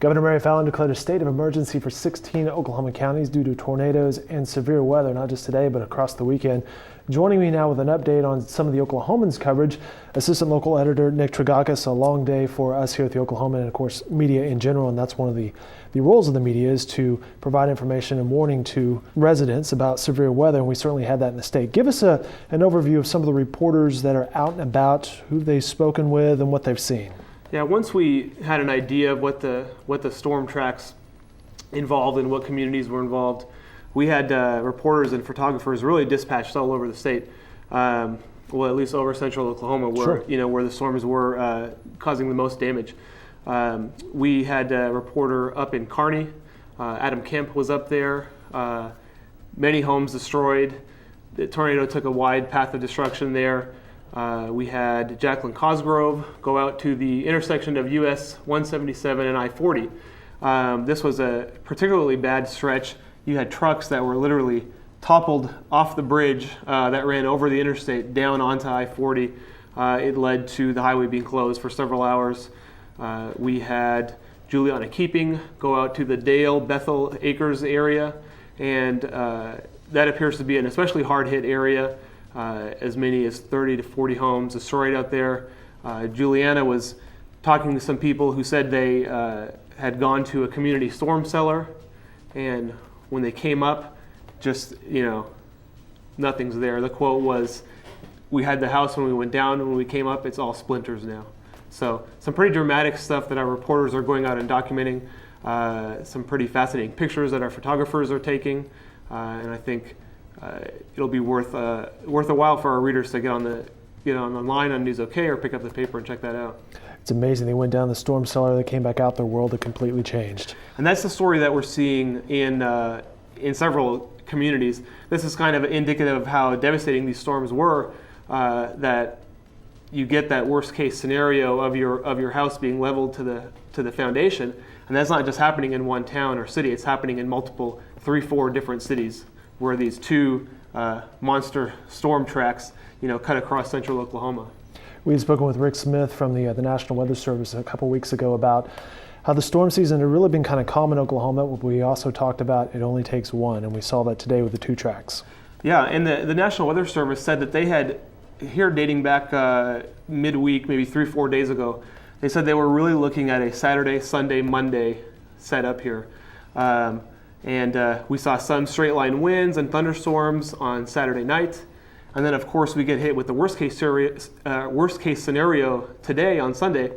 Governor Mary Fallin declared a state of emergency for 16 Oklahoma counties due to tornadoes and severe weather, not just today, but across the weekend. Joining me now with an update on some of the Oklahomans coverage, Assistant Local Editor Nick Trougakos. A long day for us here at the Oklahoman and, of course, media in general, and that's one of the roles of the media is to provide information and warning to residents about severe weather, and we certainly had that in the state. Give us an overview of some of the reporters that are out and about, who they've spoken with, and what they've seen. Yeah, once we had an idea of what the storm tracks involved and what communities were involved, we had reporters and photographers really dispatched all over the state. Well, at least over central Oklahoma, where Sure. where the storms were causing the most damage. We had a reporter up in Kearney. Adam Kemp was up there. Many homes destroyed. The tornado took a wide path of destruction there. We had Jacqueline Cosgrove go out to the intersection of US 177 and I-40. This was a particularly bad stretch. You had trucks that were literally toppled off the bridge that ran over the interstate down onto I-40. It led to the highway being closed for several hours. We had Juliana Keeping go out to the Dale Bethel Acres area, and that appears to be an especially hard-hit area. As many as 30 to 40 homes destroyed out there. Juliana was talking to some people who said they had gone to a community storm cellar, and when they came up, just, nothing's there. The quote was, "We had the house when we went down, and when we came up, it's all splinters now." So some pretty dramatic stuff that our reporters are going out and documenting, some pretty fascinating pictures that our photographers are taking, and I think it'll be worth a while for our readers to get on the line on News OK or pick up the paper and check that out. It's amazing. They went down the storm cellar, they came back out, their world had completely changed. And that's the story that we're seeing in several communities. This is kind of indicative of how devastating these storms were, that you get that worst case scenario of your house being leveled to the foundation, and that's not just happening in one town or city. It's happening in multiple 3-4 different cities where these two monster storm tracks cut across central Oklahoma. We had spoken with Rick Smith from the National Weather Service a couple weeks ago about how the storm season had really been kind of calm in Oklahoma. We also talked about it only takes one, and we saw that today with the two tracks. Yeah, and the National Weather Service said that they had, here dating back midweek, maybe 3-4 days ago, they said they were really looking at a Saturday, Sunday, Monday setup here. And we saw some straight line winds and thunderstorms on Saturday night. And then, of course, we get hit with the worst case scenario today on Sunday.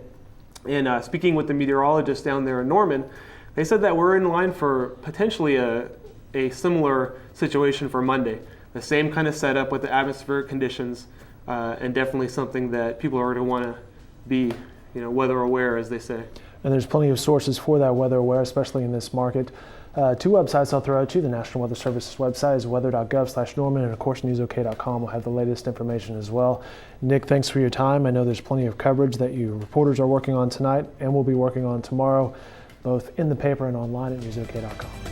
And speaking with the meteorologist down there in Norman, they said that we're in line for potentially a similar situation for Monday. The same kind of setup with the atmospheric conditions, and definitely something that people are going to want to be weather aware, as they say. And there's plenty of sources for that weather aware, especially in this market. Two websites I'll throw at you. The National Weather Service's website is weather.gov/Norman, and of course newsok.com will have the latest information as well. Nick, thanks for your time. I know there's plenty of coverage that you reporters are working on tonight and will be working on tomorrow, both in the paper and online at newsok.com.